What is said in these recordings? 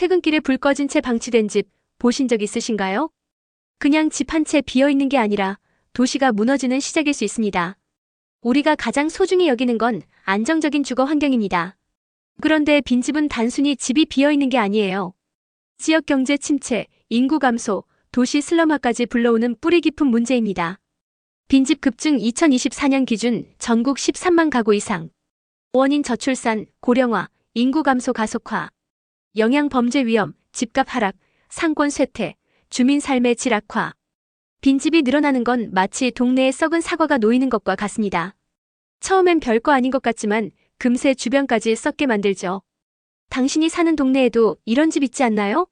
퇴근길에 불 꺼진 채 방치된 집 보신 적 있으신가요? 그냥 집 한 채 비어 있는 게 아니라 도시가 무너지는 시작일 수 있습니다. 우리가 가장 소중히 여기는 건 안정적인 주거 환경입니다. 그런데 빈집은 단순히 집이 비어 있는 게 아니에요. 지역 경제 침체, 인구 감소, 도시 슬럼화까지 불러오는 뿌리 깊은 문제입니다. 빈집 급증 2024년 기준 전국 13만 가구 이상. 원인 저출산, 고령화, 인구 감소 가속화. 영양 범죄 위험, 집값 하락, 상권 쇠퇴, 주민 삶의 질 악화. 빈집이 늘어나는 건 마치 동네에 썩은 사과가 놓이는 것과 같습니다. 처음엔 별거 아닌 것 같지만 금세 주변까지 썩게 만들죠. 당신이 사는 동네에도 이런 집 있지 않나요?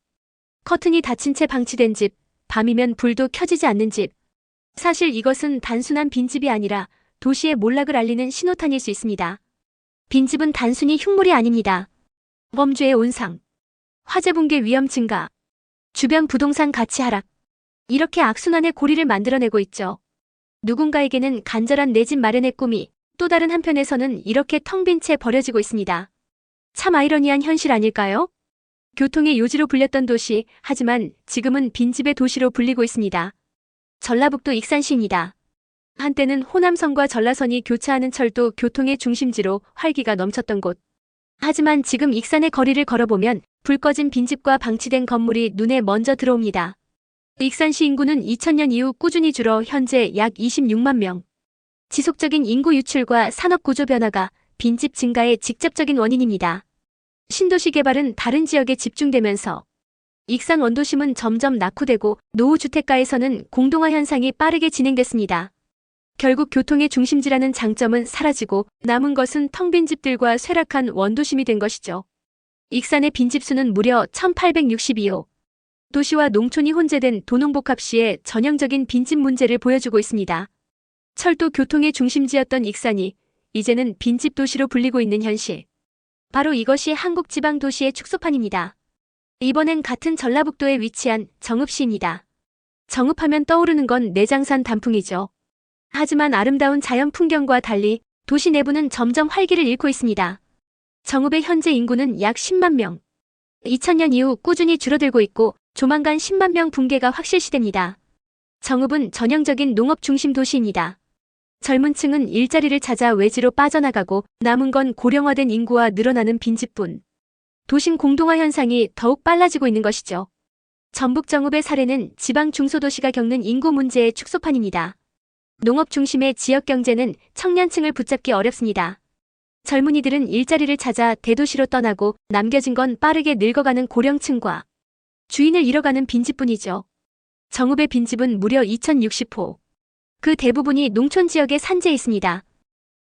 커튼이 닫힌 채 방치된 집, 밤이면 불도 켜지지 않는 집. 사실 이것은 단순한 빈집이 아니라 도시의 몰락을 알리는 신호탄일 수 있습니다. 빈집은 단순히 흉물이 아닙니다. 범죄의 온상, 화재 붕괴 위험 증가, 주변 부동산 가치 하락. 이렇게 악순환의 고리를 만들어내고 있죠. 누군가에게는 간절한 내 집 마련의 꿈이, 또 다른 한편에서는 이렇게 텅 빈 채 버려지고 있습니다. 참 아이러니한 현실 아닐까요? 교통의 요지로 불렸던 도시, 하지만 지금은 빈집의 도시로 불리고 있습니다. 전라북도 익산시입니다. 한때는 호남선과 전라선이 교차하는 철도 교통의 중심지로 활기가 넘쳤던 곳. 하지만 지금 익산의 거리를 걸어보면 불 꺼진 빈집과 방치된 건물이 눈에 먼저 들어옵니다. 익산시 인구는 2000년 이후 꾸준히 줄어 현재 약 26만 명. 지속적인 인구 유출과 산업 구조 변화가 빈집 증가의 직접적인 원인입니다. 신도시 개발은 다른 지역에 집중되면서 익산 원도심은 점점 낙후되고 노후주택가에서는 공동화 현상이 빠르게 진행됐습니다. 결국 교통의 중심지라는 장점은 사라지고 남은 것은 텅 빈 집들과 쇠락한 원도심이 된 것이죠. 익산의 빈집 수는 무려 1862호. 도시와 농촌이 혼재된 도농복합시의 전형적인 빈집 문제를 보여주고 있습니다. 철도 교통의 중심지였던 익산이 이제는 빈집 도시로 불리고 있는 현실. 바로 이것이 한국 지방 도시의 축소판입니다. 이번엔 같은 전라북도에 위치한 정읍시입니다. 정읍하면 떠오르는 건 내장산 단풍이죠. 하지만 아름다운 자연 풍경과 달리 도시 내부는 점점 활기를 잃고 있습니다. 정읍의 현재 인구는 약 10만 명. 2000년 이후 꾸준히 줄어들고 있고 조만간 10만 명 붕괴가 확실시됩니다. 정읍은 전형적인 농업 중심 도시입니다. 젊은 층은 일자리를 찾아 외지로 빠져나가고 남은 건 고령화된 인구와 늘어나는 빈집뿐. 도심 공동화 현상이 더욱 빨라지고 있는 것이죠. 전북 정읍의 사례는 지방 중소도시가 겪는 인구 문제의 축소판입니다. 농업 중심의 지역 경제는 청년층을 붙잡기 어렵습니다. 젊은이들은 일자리를 찾아 대도시로 떠나고 남겨진 건 빠르게 늙어가는 고령층과 주인을 잃어가는 빈집뿐이죠. 정읍의 빈집은 무려 2060호. 그 대부분이 농촌 지역에 산재해 있습니다.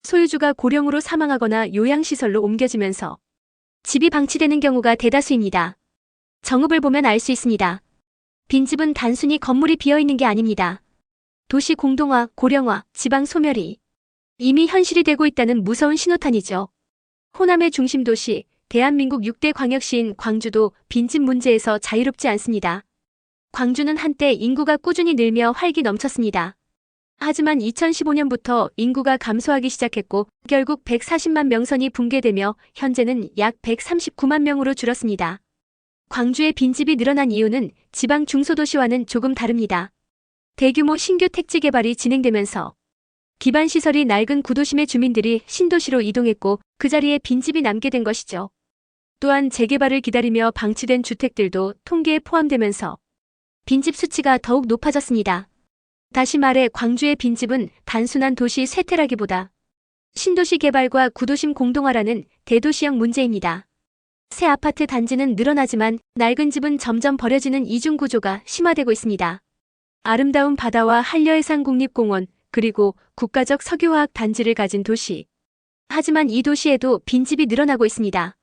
소유주가 고령으로 사망하거나 요양시설로 옮겨지면서 집이 방치되는 경우가 대다수입니다. 정읍을 보면 알 수 있습니다. 빈집은 단순히 건물이 비어있는 게 아닙니다. 도시 공동화, 고령화, 지방 소멸이 이미 현실이 되고 있다는 무서운 신호탄이죠. 호남의 중심 도시, 대한민국 6대 광역시인 광주도 빈집 문제에서 자유롭지 않습니다. 광주는 한때 인구가 꾸준히 늘며 활기 넘쳤습니다. 하지만 2015년부터 인구가 감소하기 시작했고 결국 140만 명선이 붕괴되며 현재는 약 139만 명으로 줄었습니다. 광주의 빈집이 늘어난 이유는 지방 중소도시와는 조금 다릅니다. 대규모 신규 택지 개발이 진행되면서 기반시설이 낡은 구도심의 주민들이 신도시로 이동했고 그 자리에 빈집이 남게 된 것이죠. 또한 재개발을 기다리며 방치된 주택들도 통계에 포함되면서 빈집 수치가 더욱 높아졌습니다. 다시 말해 광주의 빈집은 단순한 도시 쇠퇴라기보다 신도시 개발과 구도심 공동화라는 대도시형 문제입니다. 새 아파트 단지는 늘어나지만 낡은 집은 점점 버려지는 이중구조가 심화되고 있습니다. 아름다운 바다와 한려해상 국립공원, 그리고 국가적 석유화학 단지를 가진 도시. 하지만 이 도시에도 빈집이 늘어나고 있습니다.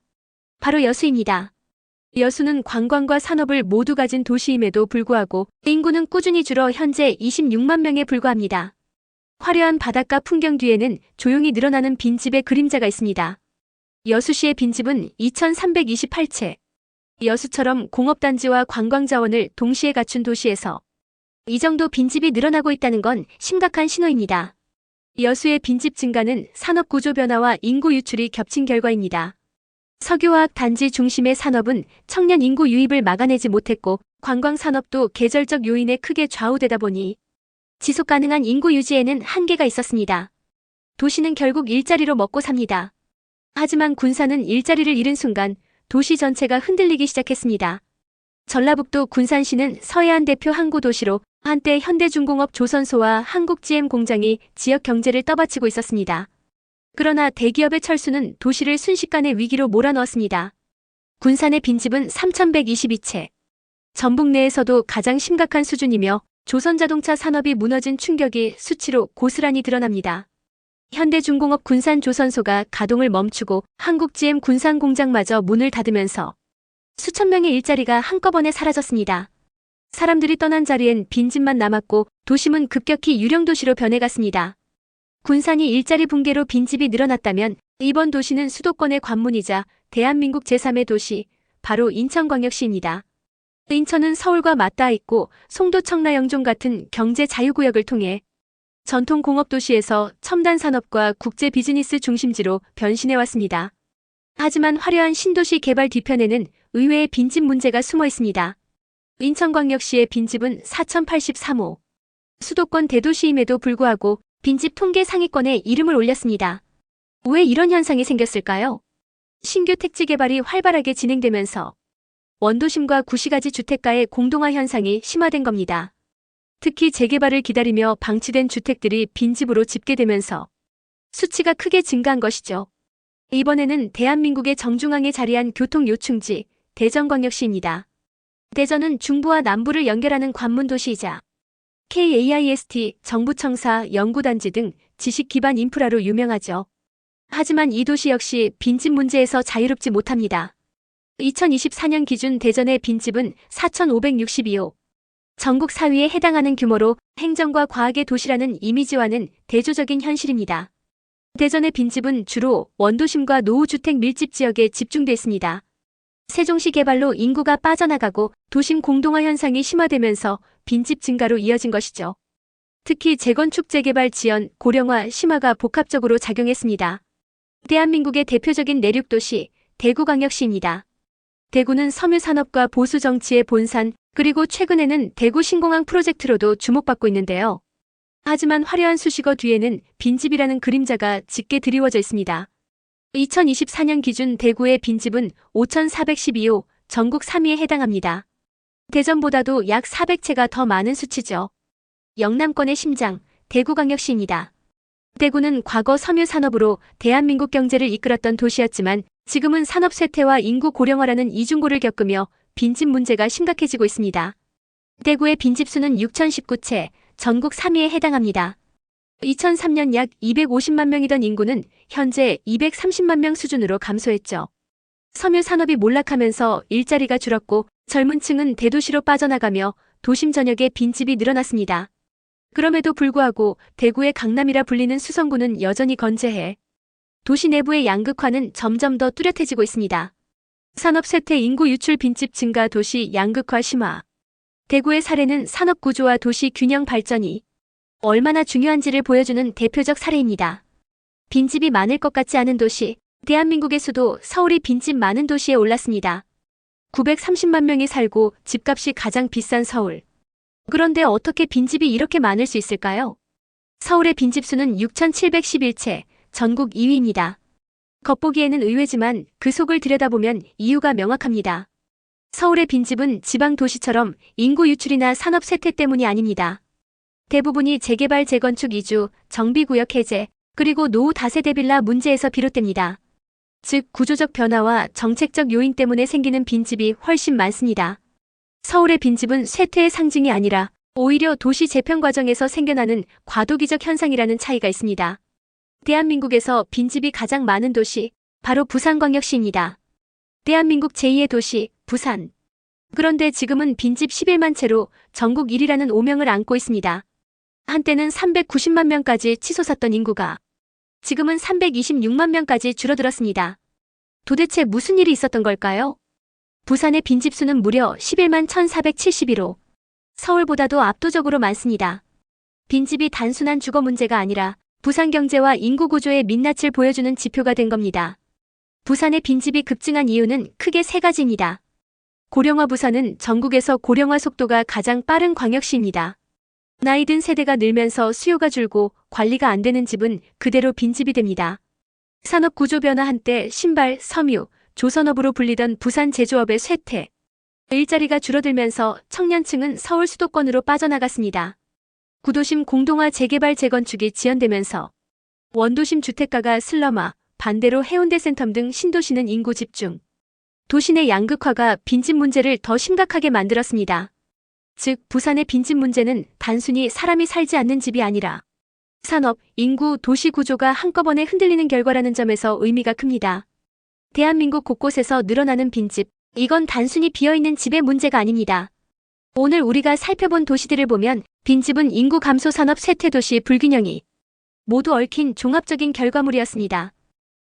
바로 여수입니다. 여수는 관광과 산업을 모두 가진 도시임에도 불구하고 인구는 꾸준히 줄어 현재 26만 명에 불과합니다. 화려한 바닷가 풍경 뒤에는 조용히 늘어나는 빈집의 그림자가 있습니다. 여수시의 빈집은 2328채. 여수처럼 공업단지와 관광자원을 동시에 갖춘 도시에서 이 정도 빈집이 늘어나고 있다는 건 심각한 신호입니다. 여수의 빈집 증가는 산업 구조 변화와 인구 유출이 겹친 결과입니다. 석유화학 단지 중심의 산업은 청년 인구 유입을 막아내지 못했고 관광 산업도 계절적 요인에 크게 좌우되다 보니 지속 가능한 인구 유지에는 한계가 있었습니다. 도시는 결국 일자리로 먹고 삽니다. 하지만 군산은 일자리를 잃은 순간 도시 전체가 흔들리기 시작했습니다. 전라북도 군산시는 서해안 대표 항구 도시로 한때 현대중공업 조선소와 한국GM 공장이 지역 경제를 떠받치고 있었습니다. 그러나 대기업의 철수는 도시를 순식간에 위기로 몰아넣었습니다. 군산의 빈집은 3,122채. 전북 내에서도 가장 심각한 수준이며 조선자동차 산업이 무너진 충격이 수치로 고스란히 드러납니다. 현대중공업 군산조선소가 가동을 멈추고 한국GM 군산공장마저 문을 닫으면서 수천 명의 일자리가 한꺼번에 사라졌습니다. 사람들이 떠난 자리엔 빈집만 남았고 도심은 급격히 유령도시로 변해갔습니다. 군산이 일자리 붕괴로 빈집이 늘어났다면 이번 도시는 수도권의 관문이자 대한민국 제3의 도시, 바로 인천광역시입니다. 인천은 서울과 맞닿아 있고 송도 청라 영종 같은 경제 자유구역을 통해 전통 공업도시에서 첨단 산업과 국제 비즈니스 중심지로 변신해왔습니다. 하지만 화려한 신도시 개발 뒤편에는 의외의 빈집 문제가 숨어 있습니다. 인천광역시의 빈집은 4,083호. 수도권 대도시임에도 불구하고 빈집 통계 상위권에 이름을 올렸습니다. 왜 이런 현상이 생겼을까요? 신규 택지 개발이 활발하게 진행되면서 원도심과 구시가지 주택가의 공동화 현상이 심화된 겁니다. 특히 재개발을 기다리며 방치된 주택들이 빈집으로 집계되면서 수치가 크게 증가한 것이죠. 이번에는 대한민국의 정중앙에 자리한 교통요충지 대전광역시입니다. 대전은 중부와 남부를 연결하는 관문도시이자 KAIST, 정부청사, 연구단지 등 지식 기반 인프라로 유명하죠. 하지만 이 도시 역시 빈집 문제에서 자유롭지 못합니다. 2024년 기준 대전의 빈집은 4,562호. 전국 4위에 해당하는 규모로 행정과 과학의 도시라는 이미지와는 대조적인 현실입니다. 대전의 빈집은 주로 원도심과 노후주택 밀집 지역에 집중돼 있습니다. 세종시 개발로 인구가 빠져나가고 도심 공동화 현상이 심화되면서 빈집 증가로 이어진 것이죠. 특히 재건축 재개발 지연, 고령화, 심화가 복합적으로 작용했습니다. 대한민국의 대표적인 내륙도시, 대구광역시입니다. 대구는 섬유산업과 보수정치의 본산, 그리고 최근에는 대구 신공항 프로젝트로도 주목받고 있는데요. 하지만 화려한 수식어 뒤에는 빈집이라는 그림자가 짙게 드리워져 있습니다. 2024년 기준 대구의 빈집은 5,412호, 전국 3위에 해당합니다. 대전보다도 약 400채가 더 많은 수치죠. 영남권의 심장, 대구광역시입니다. 대구는 과거 섬유산업으로 대한민국 경제를 이끌었던 도시였지만 지금은 산업 쇠퇴와 인구 고령화라는 이중고를 겪으며 빈집 문제가 심각해지고 있습니다. 대구의 빈집 수는 6,019채, 전국 3위에 해당합니다. 2003년 약 250만 명이던 인구는 현재 230만 명 수준으로 감소했죠. 섬유 산업이 몰락하면서 일자리가 줄었고 젊은 층은 대도시로 빠져나가며 도심 전역에 빈집이 늘어났습니다. 그럼에도 불구하고 대구의 강남이라 불리는 수성구는 여전히 건재해 도시 내부의 양극화는 점점 더 뚜렷해지고 있습니다. 산업 쇠퇴, 인구 유출, 빈집 증가, 도시 양극화 심화. 대구의 사례는 산업 구조와 도시 균형 발전이 얼마나 중요한지를 보여주는 대표적 사례입니다. 빈집이 많을 것 같지 않은 도시, 대한민국의 수도 서울이 빈집 많은 도시에 올랐습니다. 930만 명이 살고 집값이 가장 비싼 서울. 그런데 어떻게 빈집이 이렇게 많을 수 있을까요? 서울의 빈집 수는 6,711채, 전국 2위입니다. 겉보기에는 의외지만 그 속을 들여다보면 이유가 명확합니다. 서울의 빈집은 지방 도시처럼 인구 유출이나 산업 쇠퇴 때문이 아닙니다. 대부분이 재개발, 재건축, 이주, 정비구역 해제, 그리고 노후 다세대 빌라 문제에서 비롯됩니다. 즉 구조적 변화와 정책적 요인 때문에 생기는 빈집이 훨씬 많습니다. 서울의 빈집은 쇠퇴의 상징이 아니라 오히려 도시 재편 과정에서 생겨나는 과도기적 현상이라는 차이가 있습니다. 대한민국에서 빈집이 가장 많은 도시, 바로 부산광역시입니다. 대한민국 제2의 도시, 부산. 그런데 지금은 빈집 11만 채로 전국 1위라는 오명을 안고 있습니다. 한때는 390만 명까지 치솟았던 인구가 지금은 326만 명까지 줄어들었습니다. 도대체 무슨 일이 있었던 걸까요? 부산의 빈집 수는 무려 11만 1,471호. 서울보다도 압도적으로 많습니다. 빈집이 단순한 주거 문제가 아니라 부산 경제와 인구 구조의 민낯을 보여주는 지표가 된 겁니다. 부산의 빈집이 급증한 이유는 크게 세 가지입니다. 고령화. 부산은 전국에서 고령화 속도가 가장 빠른 광역시입니다. 나이 든 세대가 늘면서 수요가 줄고 관리가 안 되는 집은 그대로 빈집이 됩니다. 산업 구조 변화. 한때 신발, 섬유, 조선업으로 불리던 부산 제조업의 쇠퇴. 일자리가 줄어들면서 청년층은 서울 수도권으로 빠져나갔습니다. 구도심 공동화 재개발 재건축이 지연되면서 원도심 주택가가 슬럼화, 반대로 해운대 센텀 등 신도시는 인구 집중, 도시 내 양극화가 빈집 문제를 더 심각하게 만들었습니다. 즉, 부산의 빈집 문제는 단순히 사람이 살지 않는 집이 아니라 산업, 인구, 도시 구조가 한꺼번에 흔들리는 결과라는 점에서 의미가 큽니다. 대한민국 곳곳에서 늘어나는 빈집, 이건 단순히 비어있는 집의 문제가 아닙니다. 오늘 우리가 살펴본 도시들을 보면 빈집은 인구 감소, 산업 쇠퇴, 도시 불균형이 모두 얽힌 종합적인 결과물이었습니다.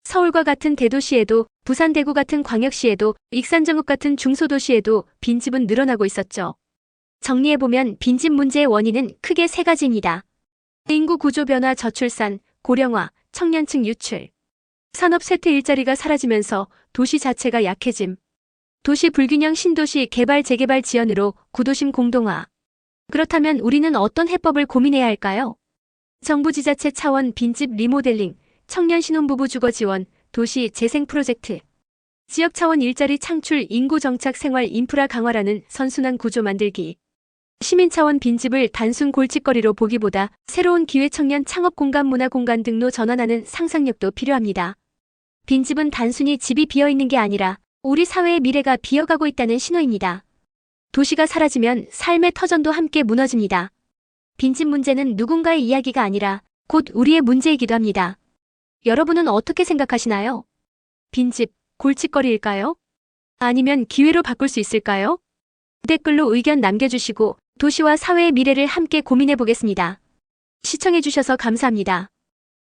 서울과 같은 대도시에도, 부산, 대구 같은 광역시에도, 익산, 정읍 같은 중소도시에도 빈집은 늘어나고 있었죠. 정리해보면 빈집 문제의 원인은 크게 세 가지입니다. 인구 구조 변화, 저출산, 고령화, 청년층 유출. 산업 쇠퇴, 일자리가 사라지면서 도시 자체가 약해짐. 도시 불균형, 신도시 개발 재개발 지연으로 구도심 공동화. 그렇다면 우리는 어떤 해법을 고민해야 할까요? 정부 지자체 차원 빈집 리모델링, 청년 신혼부부 주거 지원, 도시 재생 프로젝트. 지역 차원 일자리 창출, 인구 정착, 생활 인프라 강화라는 선순환 구조 만들기. 시민 차원 빈집을 단순 골칫거리로 보기보다 새로운 기회, 청년 창업 공간, 문화 공간 등로 전환하는 상상력도 필요합니다. 빈집은 단순히 집이 비어있는 게 아니라 우리 사회의 미래가 비어가고 있다는 신호입니다. 도시가 사라지면 삶의 터전도 함께 무너집니다. 빈집 문제는 누군가의 이야기가 아니라 곧 우리의 문제이기도 합니다. 여러분은 어떻게 생각하시나요? 빈집, 골칫거리일까요? 아니면 기회로 바꿀 수 있을까요? 댓글로 의견 남겨주시고 도시와 사회의 미래를 함께 고민해 보겠습니다. 시청해주셔서 감사합니다.